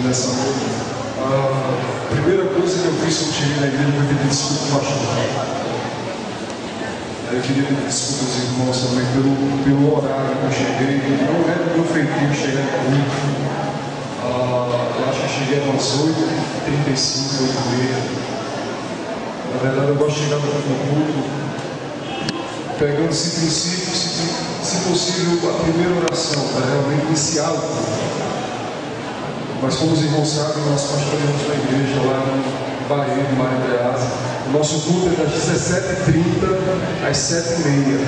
nessa noite. A primeira coisa que eu fiz quando cheguei na igreja foi pedir desculpa ao pastor. Eu queria pedir desculpa aos irmãos também pelo horário que eu cheguei. Não era do meu feitio chegar em culto. Eu acho que eu cheguei às 8h35, 8h30. Na verdade, eu gosto de chegar no culto pegando esse princípio, se possível, a primeira oração, para realmente iniciar o culto. Mas como os irmãos sabem, nós pastoreamos na igreja lá no Barreiro, no Mar Andreasa. O nosso culto é das 17h30 às 7h30.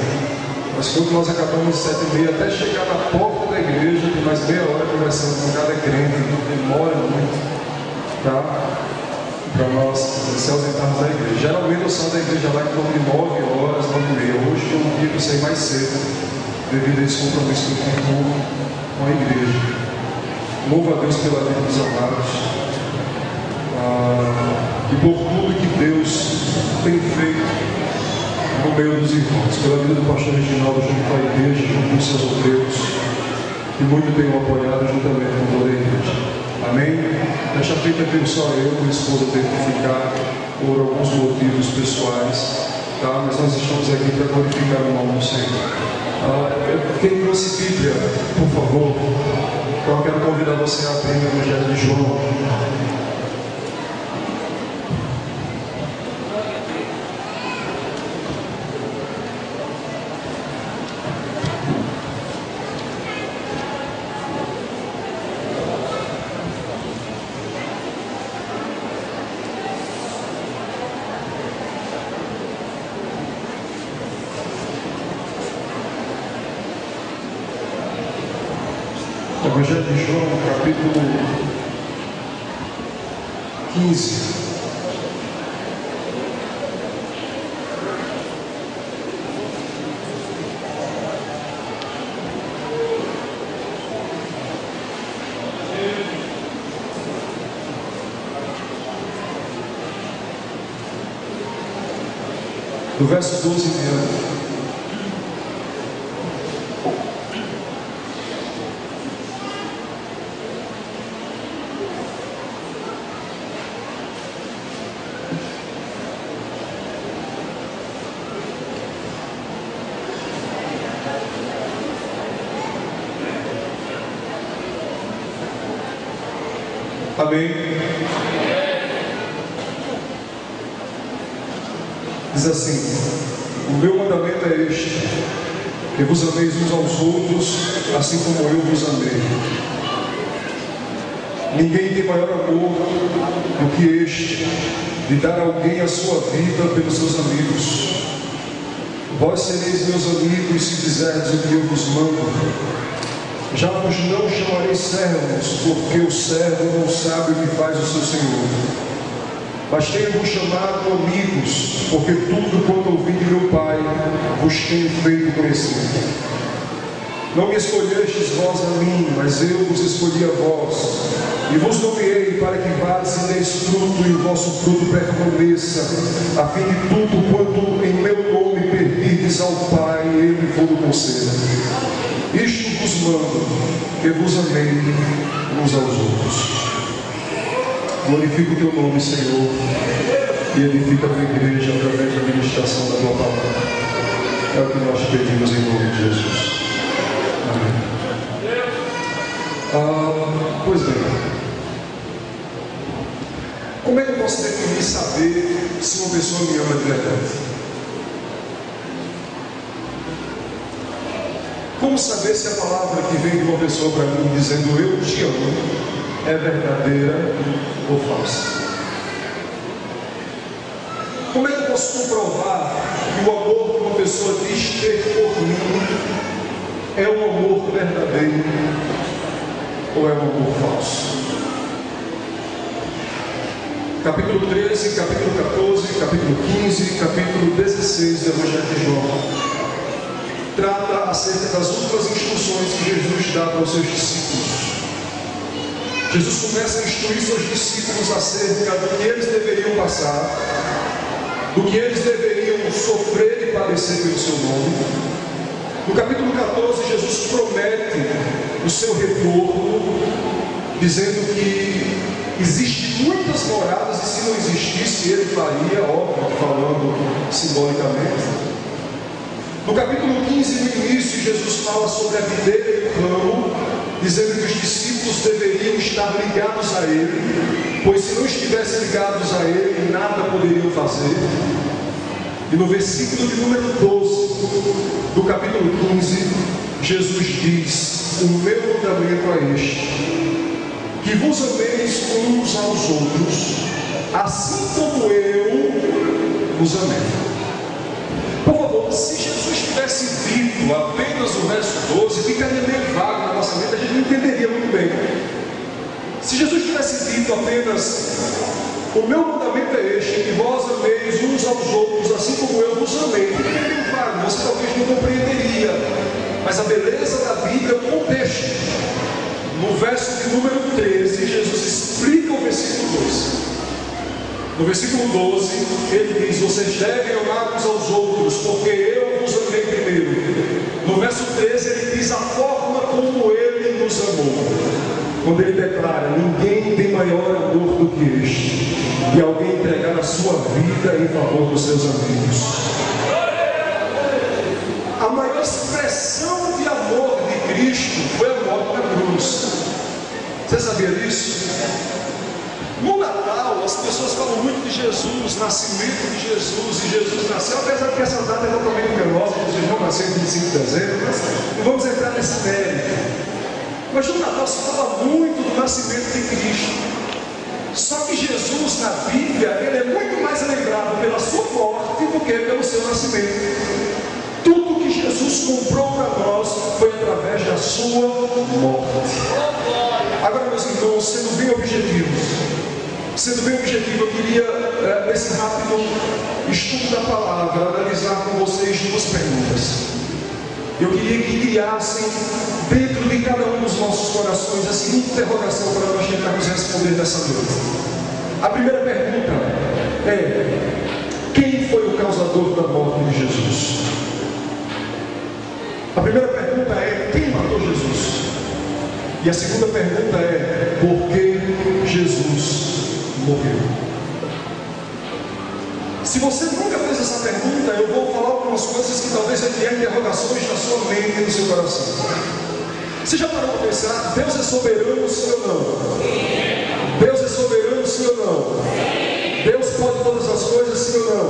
Mas quando nós acabamos às 7h30, até chegar na porta da igreja, tem mais meia hora conversando com cada crente, demora muito, tá? Para nós se ausentarmos da igreja. Geralmente eu saio da igreja lá em torno de 9h, 9h30. Hoje foi um dia que eu saí mais cedo, devido a esse compromisso que eu tenho com a igreja. Louvo a Deus pela vida dos amados e por tudo que Deus tem feito no meio dos irmãos, pela vida do pastor Reginaldo junto com a igreja, junto com os seus obreiros, que muito tenham apoiado juntamente com toda a igreja. Amém? Nesta feita viu só eu e minha esposa teve que ficar por alguns motivos pessoais, tá? Mas nós estamos aqui para glorificar o nome do Senhor. Quem trouxe Bíblia, por favor, eu quero convidar você a abrir o Evangelho de João. Evangelho de João, capítulo 15. Do verso 12 em diante. Amém. Diz assim: o meu mandamento é este, que vos ameis uns aos outros, assim como eu vos amei. Ninguém tem maior amor do que este, de dar a alguém a sua vida pelos seus amigos. Vós sereis meus amigos se fizerdes o que eu vos mando. Já vos não chamarei servos, porque o servo não sabe o que faz o seu senhor. Mas tenho-vos chamado amigos, porque tudo quanto ouvi de meu Pai vos tenho feito conhecer. Não me escolhestes vós a mim, mas eu vos escolhi a vós, e vos nomeei para que vades e deis fruto, e o vosso fruto permaneça, a fim de tudo quanto em meu nome pedirdes ao Pai, Ele vos conceda. Isto vos mando, que vos amei uns aos outros. Glorifica o teu nome, Senhor, e edifica a tua igreja através da ministração da tua palavra. É o que nós pedimos em nome de Jesus. Amém. Pois bem, como é que eu posso definir e saber se uma pessoa me ama de verdade? Como saber se a palavra que vem de uma pessoa para mim dizendo eu te amo é verdadeira ou falsa? Como é que eu posso comprovar que o amor que uma pessoa diz ter por mim é um amor verdadeiro ou é um amor falso? Capítulo 13, capítulo 14, capítulo 15, capítulo 16 do Evangelho de João trata acerca das últimas instruções que Jesus dá para os seus discípulos. Jesus começa a instruir seus discípulos acerca do que eles deveriam passar, do que eles deveriam sofrer e padecer pelo seu nome. No capítulo 14, Jesus promete o seu retorno, dizendo que existem muitas moradas e se não existisse ele faria, óbvio, falando simbolicamente. No capítulo 15, no início, Jesus fala sobre a videira e o ramo, dizendo que os discípulos deveriam estar ligados a ele, pois se não estivessem ligados a ele, nada poderiam fazer. E no versículo de número 12 do capítulo 15, Jesus diz: o meu mandamento é este, que vos ameis uns aos outros, assim como eu vos amei. Por favor, se Jesus tivesse dito apenas o verso 12, ficaria meio vago na nossa mente, a gente não entenderia muito bem. Se Jesus tivesse dito apenas: o meu mandamento é este, que vós ameis uns aos outros, assim como eu vos amei, ficaria meio vago, você talvez não compreenderia. Mas a beleza da Bíblia é o contexto. No verso de número 13, Jesus explica o versículo 12. No versículo 12, ele diz: vocês devem amar uns aos outros, porque eu vos amei primeiro. No verso 13, ele diz a forma como ele nos amou. Quando ele declara: ninguém tem maior amor do que este, de alguém entregar a sua vida em favor dos seus amigos. A maior expressão de amor de Cristo foi a morte na cruz. Você sabia disso? No Natal, as pessoas falam muito de Jesus, nascimento de Jesus, e Jesus nasceu, apesar de que essa data é totalmente enganosa, Jesus não nasceu em 25 de dezembro, mas não vamos entrar nesse mérito. Mas no Natal se fala muito do nascimento de Cristo. Só que Jesus, na Bíblia, ele é muito mais lembrado pela sua morte do que pelo seu nascimento. Tudo que Jesus comprou para nós foi através da sua morte. Agora, meus irmãos, sendo bem objetivo, eu queria, nesse rápido estudo da palavra, analisar com vocês duas perguntas. Eu queria que criassem dentro de cada um dos nossos corações a seguinte interrogação para nós tentarmos responder nessa noite. A primeira pergunta é: quem foi o causador da morte de Jesus? A primeira pergunta é: quem matou Jesus? E a segunda pergunta é: por que Jesus morreu? Se você nunca fez essa pergunta, eu vou falar algumas coisas que talvez tenham interrogações na sua mente e no seu coração. Você já parou para pensar: Deus é soberano, sim ou não? Deus é soberano, sim ou não? Deus pode todas as coisas, sim ou não?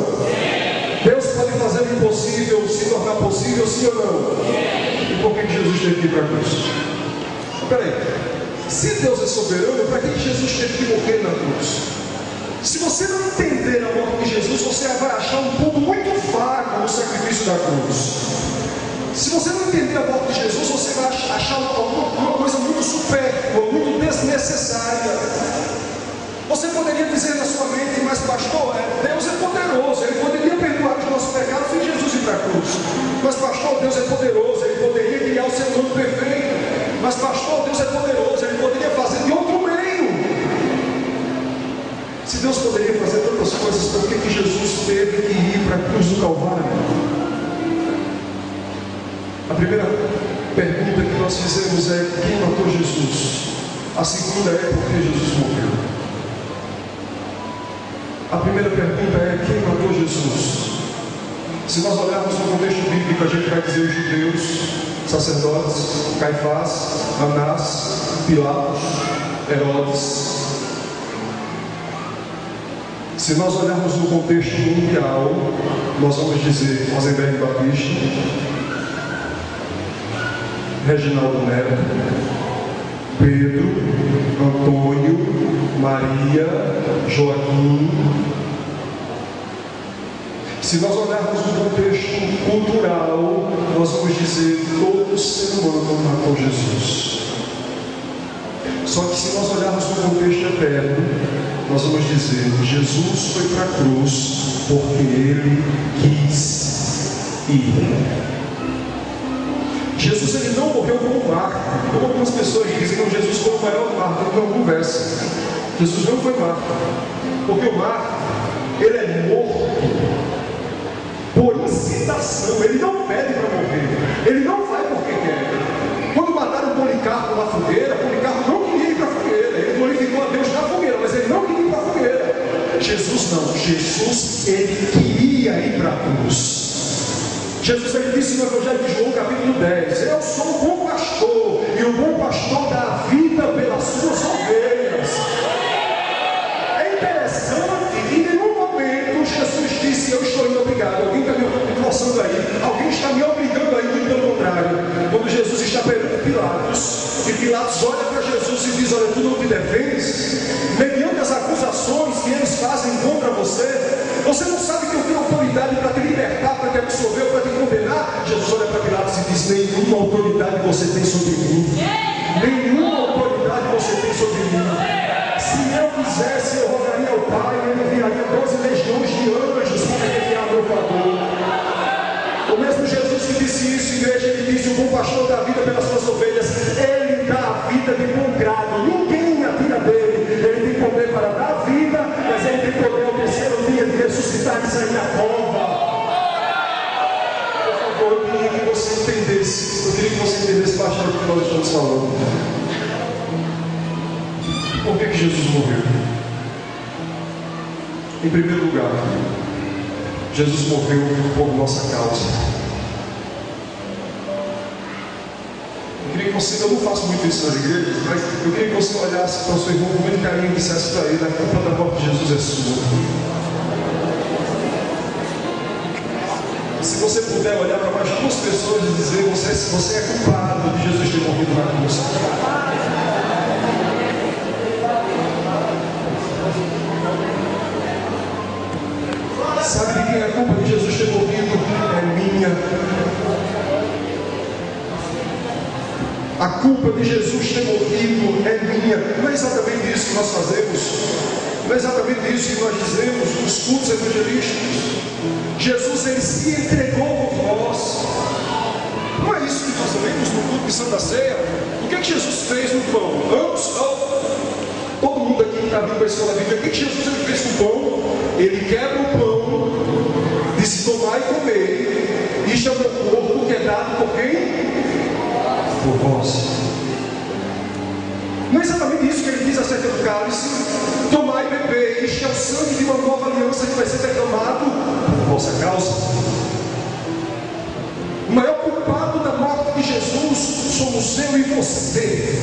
Deus pode fazer o impossível se tornar possível, sim ou não? E por que Jesus teve que ir para a cruz? Peraí, se Deus é soberano, para que Jesus teve que morrer na cruz? Se você não entender a morte de Jesus, você vai achar um ponto muito vago no sacrifício da cruz. Se você não entender a morte de Jesus, você vai achar uma coisa muito supérflua, muito desnecessária. Você poderia dizer na sua mente: mas pastor, Deus é poderoso, Ele poderia perdoar os nossos pecados sem Jesus ir para a cruz. Mas pastor, Deus é poderoso, Ele poderia criar o ser humano perfeito. Mas pastor, Deus é poderoso, Ele poderia fazer de outro meio. Se Deus poderia fazer tantas coisas, por que Jesus teve que ir para a cruz do Calvário? A primeira pergunta que nós fizemos é: quem matou Jesus? A segunda é: por que Jesus morreu? A primeira pergunta é: quem matou Jesus? Se nós olharmos no contexto bíblico, a gente vai dizer os judeus, sacerdotes, Caifás, Anás, Pilatos, Herodes. Se nós olharmos no contexto mundial, nós vamos dizer Rosenberg Batista, Reginaldo Neto, Pedro, Antônio, Maria, Joaquim. Se nós olharmos no contexto cultural, nós vamos dizer todo ser humano matou Jesus. Só que se nós olharmos no contexto eterno, nós vamos dizer: Jesus foi para a cruz porque Ele quis ir. Jesus, ele não morreu como mártir. Como algumas pessoas dizem: não, Jesus foi o maior mártir. Não conversa. Jesus não foi mártir, porque o mártir, ele é morto por incitação. Ele não pede para morrer, ele não vai porque quer. Quando mataram Policarpo na fogueira, Policarpo não queria ir para a fogueira. Jesus, ele queria ir para a cruz. Jesus ele disse no Evangelho de João, capítulo 10: eu sou o bom pastor, e o bom pastor dá a vida pelas suas ovelhas. É interessante, e em nenhum momento Jesus disse: eu estou indo obrigado. Alguém está me forçando aí, alguém está me obrigando aí, muito pelo contrário. Quando Jesus está perante Pilatos, e Pilatos olha para Jesus e diz: olha, tu não te defendes? Mediante as acusações que eles fazem contra você, você não sabe que eu tenho autoridade para te libertar, para te absolver, para te condenar? Jesus olha para Pilatos e diz: nenhuma autoridade você tem sobre mim. Nenhuma autoridade você tem sobre mim. Se eu quisesse, eu rogaria ao Pai, ele enviaria 12 legiões de anjos para guerrear a meu favor. O mesmo Jesus que disse isso, igreja, ele disse: o bom pastor dá a vida pelas suas ovelhas. Ele dá a vida de bom grado, ninguém a tira dele. Ele tem poder para dar a vida, mas ele tem poder ao terceiro dia de ressuscitar e sair da cova. Por favor, eu queria que você entendesse. Eu queria que você entendesse bastante o que nós estamos falando. Por que Jesus morreu? Em primeiro lugar, Jesus morreu por nossa causa. Eu não faço muito isso nas igrejas, mas eu queria que você olhasse para o seu irmão com muito carinho e dissesse para ele: a culpa da morte de Jesus é sua. Se você puder olhar para mais duas pessoas e dizer: você é culpado de Jesus ter morrido na cruz. Sabe de quem é a culpa de Jesus ter morrido? É minha. A culpa de Jesus ter morrido é minha. Não é exatamente isso que nós fazemos. Não é exatamente isso que nós dizemos nos cultos evangelísticos. Jesus, ele se entregou por nós. Não é isso que nós lemos no culto de Santa Ceia? O que Jesus fez no pão? Todo mundo aqui que está vindo para a escola bíblica, o que Jesus ele fez com o pão? Ele quebra o pão, disse: tomar e comer. Isto é o meu corpo que é dado por quem? Por vós. Não é exatamente isso que ele diz acerca do cálice: tomar e beber, isto é o sangue de uma nova aliança que vai ser derramado por vossa causa. O maior culpado da morte de Jesus somos eu e você.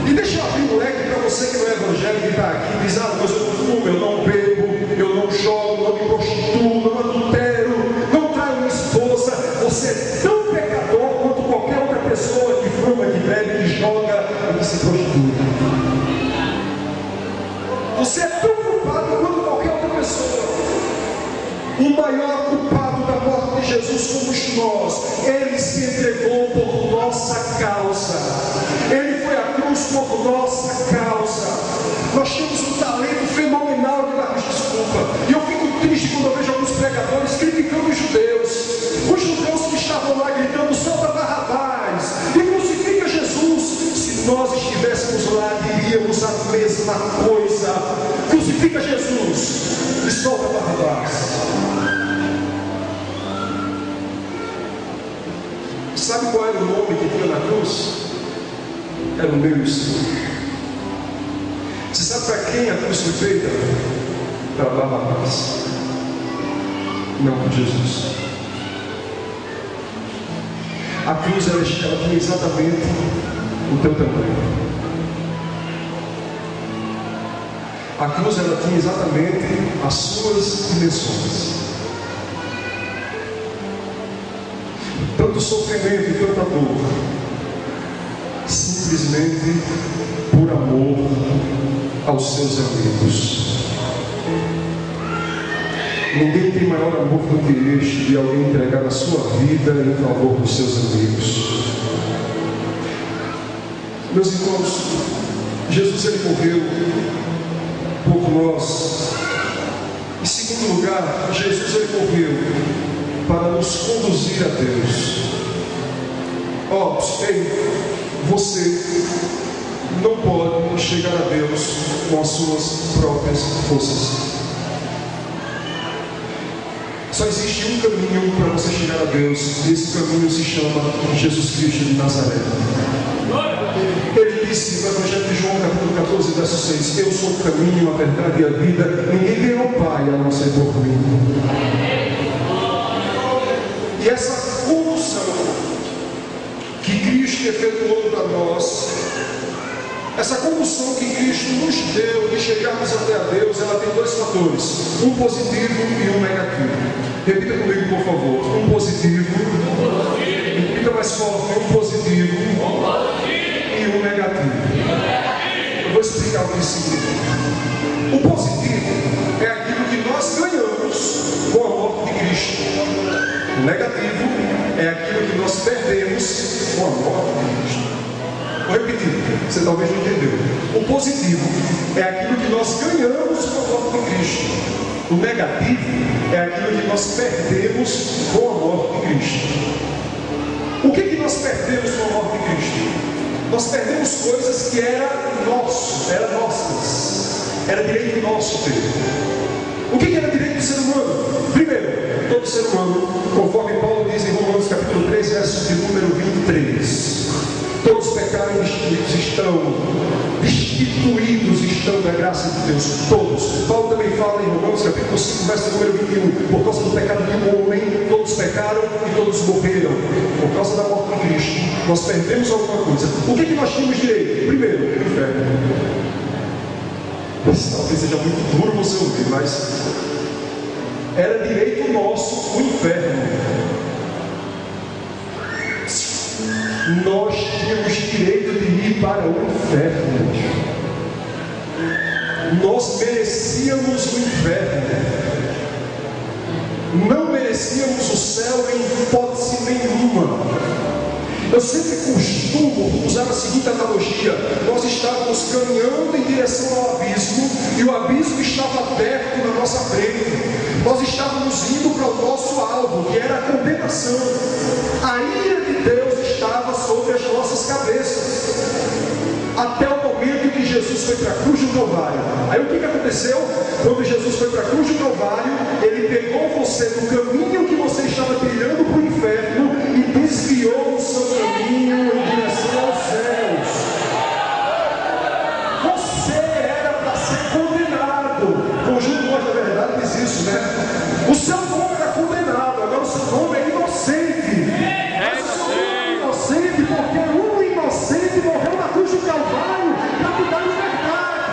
E deixa eu abrir um leque para você que não é evangélico e está aqui e diz: ah, mas eu não fumo, eu não bebo, eu não jogo, não me prostituo, não adultero, não traio minha esposa. Você é tão pecador quanto qualquer outra pessoa que fuma, que bebe, que joga e que se prostitui. Você é tão culpado quanto qualquer outra pessoa. O maior culpado da morte de Jesus somos nós. Ele se entregou por nossa causa. Ele foi à cruz por nossa causa. Nós temos um talento fenomenal de dar desculpa. E eu fico triste quando eu vejo alguns pregadores criticando os judeus. Os judeus que estavam lá gritando: solta Barrabás e crucifica Jesus. Se nós estivéssemos lá, diríamos a mesma coisa: crucifica Jesus e solta Barrabás. Sabe qual era o nome que tinha na cruz? Era o meu e o seu. Você sabe para quem a cruz foi feita? Para Barrabás, não para Jesus. A cruz ela tinha exatamente o teu tamanho. A cruz ela tinha exatamente as suas dimensões. Tanto sofrimento e tanta dor, simplesmente por amor aos seus amigos. Ninguém tem maior amor do que este, de alguém entregar a sua vida em favor dos seus amigos. Meus irmãos, Jesus ele morreu por nós. Em segundo lugar, Jesus ele morreu para nos conduzir a Deus. Você não pode chegar a Deus com as suas próprias forças. Só existe um caminho para você chegar a Deus, e esse caminho se chama Jesus Cristo de Nazaré. Ele disse no Evangelho de João, capítulo 14, verso 6: eu sou o caminho, a verdade e a vida, ninguém vem ao Pai a não ser por mim. E essa condução que Cristo efetuou para nós, essa condução que Cristo nos deu de chegarmos até a Deus, ela tem dois fatores: um positivo e um negativo. Repita comigo, por favor: um positivo, repita mais forte: um positivo e um negativo. Eu vou explicar o que isso significa. O positivo é aquilo que nós ganhamos com a morte de Cristo. O negativo é aquilo que nós perdemos com a morte de Cristo. Vou repetir, você talvez não entendeu. O positivo é aquilo que nós ganhamos com a morte de Cristo. O negativo é aquilo que nós perdemos com a morte de Cristo. O que nós perdemos com a morte de Cristo? Nós perdemos coisas que eram nossas, era direito nosso ter. O que era direito do ser humano? Primeiro, todo ser humano, conforme Paulo diz em Romanos capítulo 3, verso de número 23, todos pecaram e estão destituídos da graça de Deus, todos. Paulo também fala em Romanos capítulo 5, verso número 21, por causa do pecado do homem, todos pecaram e todos morreram. Por causa da morte de Cristo, nós perdemos alguma coisa. O que nós tínhamos direito? Primeiro, o inferno. Talvez seja muito duro você ouvir, mas era direito nosso o inferno. Nós tínhamos direito de ir para o inferno. Nós merecíamos o inferno. Não merecíamos o céu em hipótese nenhuma. Eu sempre costumo usar a seguinte analogia: nós estávamos caminhando em direção ao abismo e o abismo estava perto na nossa frente. Nós estávamos indo para o nosso alvo, que era a condenação. A ira de Deus estava sobre as nossas cabeças, até o momento que Jesus foi para a cruz do Calvário. Aí o que aconteceu? Quando Jesus foi para a cruz do Calvário, Ele pegou você do caminho que você estava trilhando para o inferno e desviou o seu caminho em direção aos céus. Você era para ser condenado. O conjunto Voz da Verdade diz isso, né? O seu nome era condenado, agora o seu nome é inocente. Mas o seu nome é inocente porque um inocente morreu na cruz do Calvário para te dar liberdade.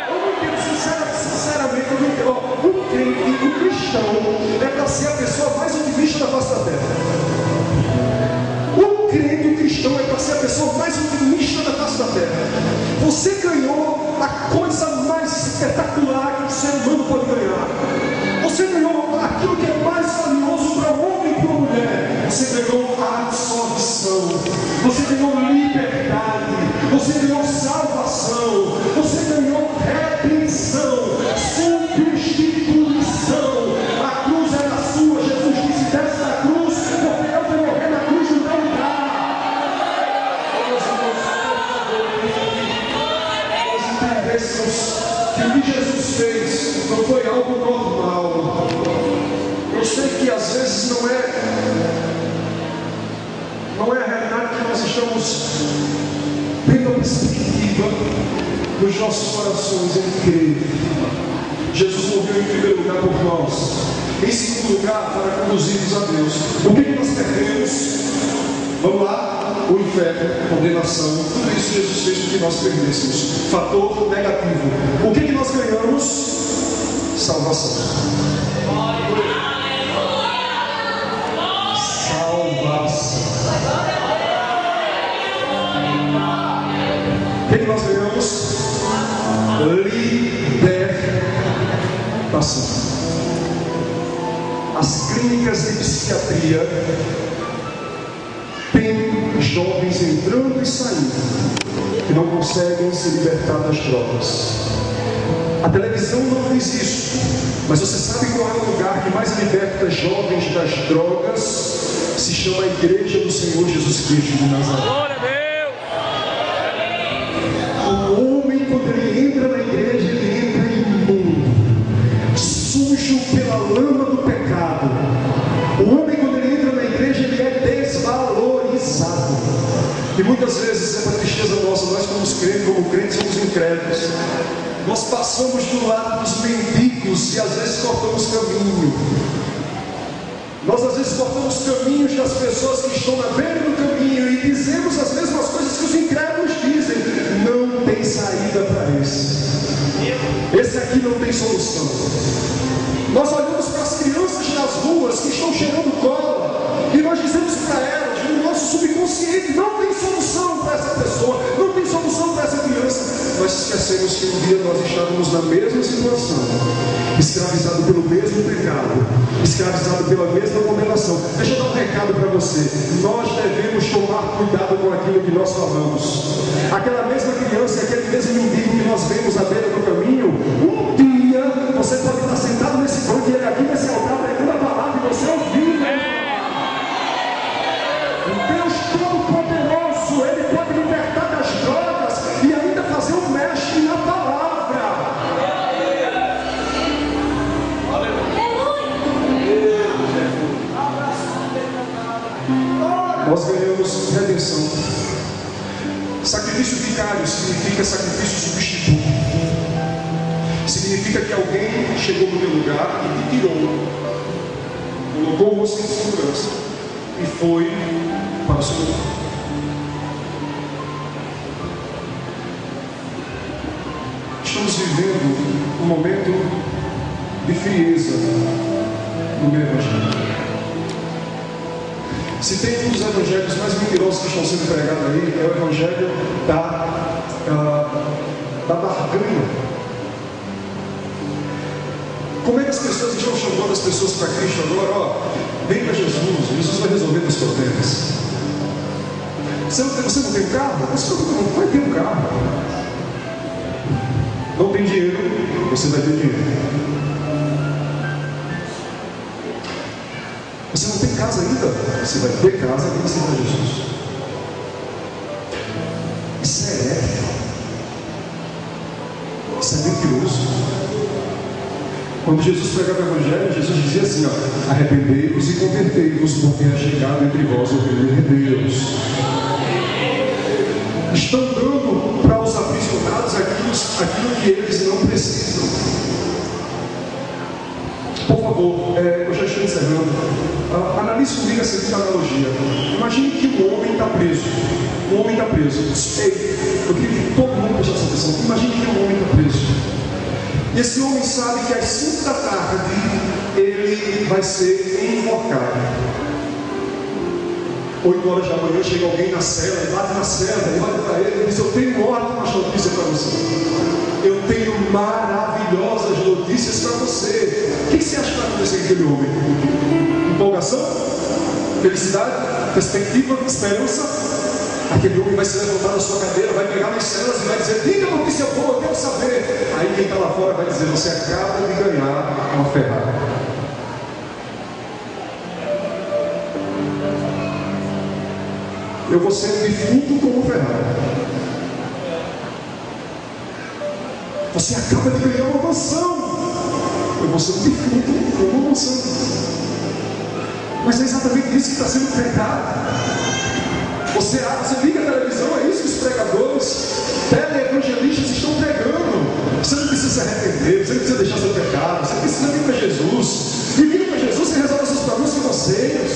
Eu não entendo sinceramente, o crente, o cristão, é para ser a pessoa mais otimista da face da terra. O crente, o cristão, é para ser a pessoa mais otimista da face da terra. Você ganhou a coisa mais espetacular que o ser humano pode ganhar. Você ganhou aquilo que é mais valioso para o homem e para a mulher. Você ganhou a absolvição. Você ganhou liberdade. Você ganhou salvação. Você ganhou redenção. Substituição. A cruz era sua. Jesus disse: desce da cruz, porque eu vou morrer na cruz do teu lugar. Nós entendemos que o que Jesus fez não foi algo normal. Eu sei que às vezes não é a realidade que nós estamos tendo a perspectiva nos nossos corações em crer. Jesus morreu em primeiro lugar por nós, em segundo lugar para conduzir-nos a Deus. O que nós perdemos? Vamos lá: o inferno, a condenação. Tudo isso Jesus fez com que nós perdêssemos. Fator negativo. O que nós ganhamos? Salvação. Salvação. O que nós ganhamos? Libertação. As clínicas de psiquiatria têm jovens entrando e saindo que não conseguem se libertar das drogas. A televisão não fez isso, mas você sabe qual é o lugar que mais liberta jovens das drogas? Se chama a Igreja do Senhor Jesus Cristo de Nazaré. Glória a Deus! O homem, quando ele entra na igreja, ele entra imundo, sujo pela lama do pecado. O homem, quando ele entra na igreja, ele é desvalorizado. E muitas vezes é para tristeza nossa, nós como crentes somos incrédulos incrédulos. Nós passamos do lado dos mendigos e às vezes cortamos caminho. Nós às vezes cortamos caminhos das pessoas que estão na beira do caminho e dizemos as mesmas coisas que os incrédulos dizem. Não tem saída para esse. Esse aqui não tem solução. Nós olhamos para as crianças nas ruas que estão cheirando cola e nós dizemos para elas, no nosso subconsciente, não tem solução para essa pessoa, não tem solução para essa criança. Nós esquecemos que um dia nós estávamos na mesma situação, escravizado pelo mesmo pecado, escravizado pela mesma condenação. Deixa eu dar um recado para você. Nós devemos tomar cuidado com aquilo que nós falamos. Aquela mesma criança, aquele mesmo mendigo que nós vemos à beira do caminho, um dia você pode estar sentado nesse banco e ele aqui nesse altar pregando a palavra e você ouvindo. O Deus Todo-Poderoso, Ele pode libertar das drogas e ainda fazer um mestre na palavra. Nós ganhamos redenção. Sacrifício vicário significa sacrifício substituto. Significa que alguém chegou no meu lugar e me tirou, colocou o rosto em segurança e foi para o seu lugar. Estamos vivendo um momento de frieza no meu evangelho. Se tem um dos evangelhos mais mentirosos que estão sendo pregados aí, é o evangelho da barganha. Como é que as pessoas estão chamando as pessoas para Cristo agora? Vem para Jesus, Jesus vai resolver os problemas. Você não tem um carro? Você não vai ter um carro. Não tem dinheiro, você vai ter dinheiro. Você não tem casa ainda, você vai ter casa quando você vai a Jesus. Isso é ético. Isso é mentiroso. Quando Jesus pregava o Evangelho, Jesus dizia assim, arrependei-vos e convertei-vos, porque é chegado entre vós o reino de Deus. Estão dando para os aprisionados aquilo que eles não precisam. Por favor, eu já estou encerrando. Analise comigo essa seguinte analogia. Imagine que um homem está preso. Um homem está preso. Eu queria que todo mundo prestasse atenção. Imagine que um homem está preso. E esse homem sabe que às 5 da tarde ele vai ser enforcado. 8 horas da manhã chega alguém na cela, bate na cela, e olha para ele e diz, eu tenho ótimas notícias para você. Eu tenho maravilhosas notícias para você. O que você acha que vai acontecer com aquele homem? Empolgação? Felicidade? Perspectiva? Esperança? Aquele homem vai se levantar da sua cadeira, vai pegar nas celas e vai dizer, diga a notícia boa, eu quero saber. Aí quem está lá fora vai dizer, você acaba de ganhar uma Ferrari. Eu vou ser defunto como Ferrari. Você acaba de ganhar uma mansão. Eu vou ser defunto como uma mansão. Mas é exatamente isso que está sendo pregado. Você liga a televisão, é isso que os pregadores, teleevangelistas estão pregando. Você não precisa se arrepender, você não precisa deixar seu pecado, você precisa vir para Jesus. E vir para Jesus, você resolve seus problemas financeiros.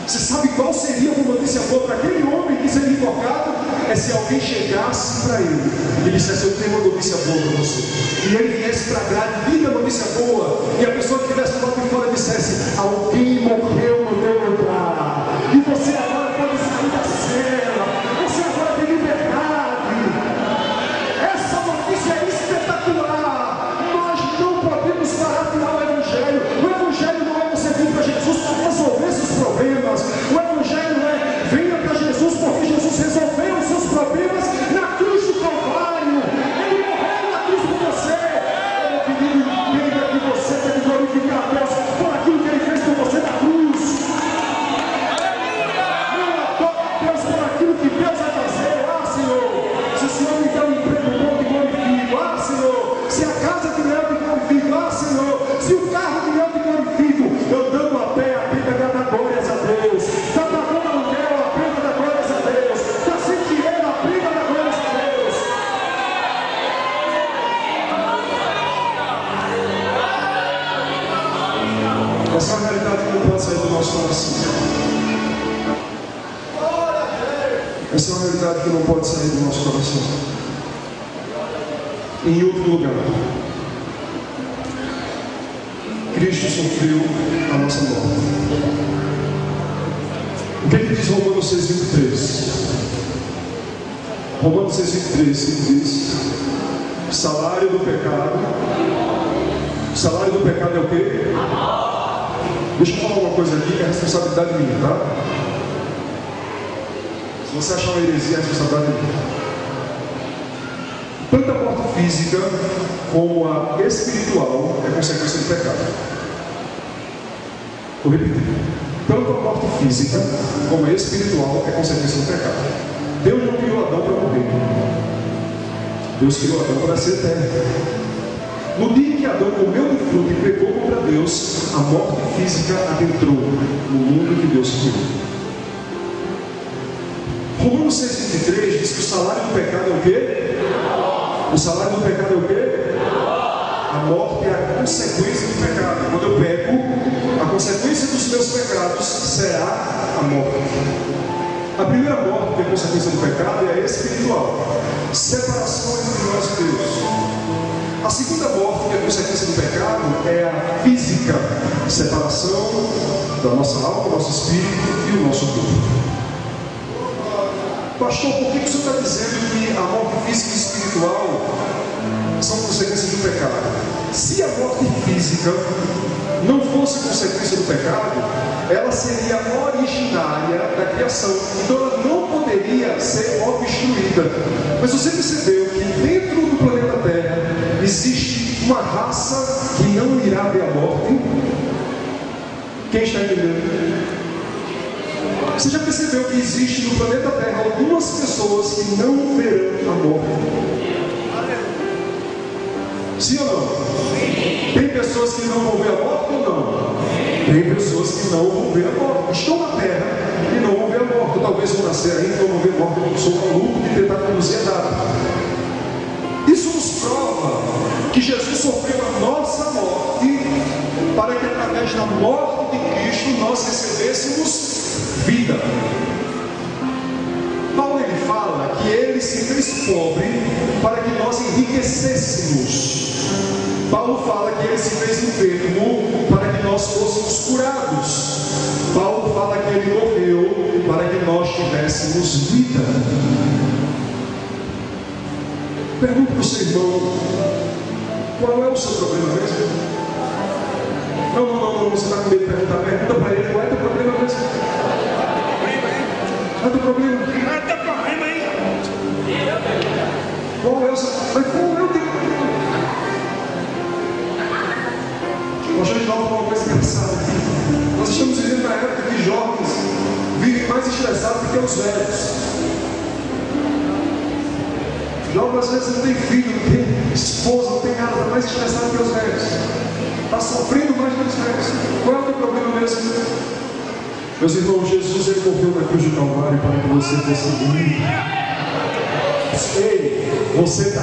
Você sabe qual seria uma notícia boa para aquele homem que seria enforcado? É se alguém chegasse para ele e dissesse, eu tenho uma notícia boa para você. E ele viesse para a grade, diga a notícia boa. E a pessoa que estivesse do lado de fora dissesse, alguém morreu no meu lugar. E você agora pode sair da cela. Você agora tem liberdade. Essa notícia é espetacular. Nós não podemos parar de dar o Evangelho. O Evangelho não é você vir para Jesus para resolver seus problemas. O Evangelho é venha para Jesus porque Jesus resolveu os seus problemas na cruz do Calvário. Ele morreu na cruz por você. Meu querido, entenda que você deve glorificar a Deus por aquilo que Ele fez por você na cruz. realidade que não pode sair do nosso coração. Em outro lugar, Cristo sofreu a nossa morte. O que diz Romanos 6,23? Romanos 6,23 diz: salário do pecado é o quê? Deixa eu falar uma coisa aqui que é responsabilidade minha, tá? Se você achar uma heresia, é responsabilidade minha. Tanto a morte física como a espiritual é consequência do pecado. Vou repetir. Tanto a morte física como a espiritual é consequência do pecado. Deus não criou Adão para morrer. Deus criou Adão para ser eterno. No dia em que Adão comeu do fruto e pecou contra Deus, a morte física adentrou no mundo que Deus criou. Romanos 6,23 diz que o salário do pecado é o quê? O salário do pecado é o quê? A morte é a consequência do pecado. Quando eu peco, a consequência dos meus pecados será a morte. A primeira morte, que é a consequência do pecado, é a espiritual. Separação entre nós e Deus. A segunda morte, que é a consequência do pecado, é a física. Separação da nossa alma, do nosso espírito e o nosso corpo. Pastor, por que o senhor está dizendo que a morte física e espiritual são consequências do pecado? Se a morte física não fosse consequência do pecado, ela seria originária da criação, então ela não poderia ser obstruída. Mas você percebeu que dentro do planeta Terra existe uma raça que não irá ver a morte? Quem está entendendo? Você já percebeu que existe no planeta Terra algumas pessoas que não verão a morte? Sim ou não? Sim. Tem pessoas que não vão ver a morte ou não? Sim. Tem pessoas que não vão ver a morte. Estão na Terra e não vão ver a morte. Talvez vão nascer ainda, não vão ver a morte. Eu sou maluco de tentar conduzir a data. Isso nos prova que Jesus sofreu a nossa morte para que através da morte de Cristo nós recebêssemos vida. Paulo ele fala que ele se fez pobre para que nós enriquecêssemos. Paulo fala que ele se fez enfermo para que nós fôssemos curados. Paulo fala que ele morreu para que nós tivéssemos vida. Pergunta para o seu irmão: qual é o seu problema mesmo? Não, você está com medo de perguntar. Pergunta para ele: qual é o teu problema mesmo? Qual é o teu problema? Qual é o teu problema aí? Qual é o seu? Mas qual é o teu problema? Gostaria de falar uma coisa engraçada aqui. Nós estamos vivendo na época que jovens vivem mais estressados do que os velhos. Jovens às vezes não tem filho, não tem esposa, não tem nada, está mais estressado que os velhos. Está sofrendo mais que os velhos. Qual é o teu problema mesmo? Meus irmãos, Jesus ele morreu na cruz do Calvário para que você fosse livre. Ei, você está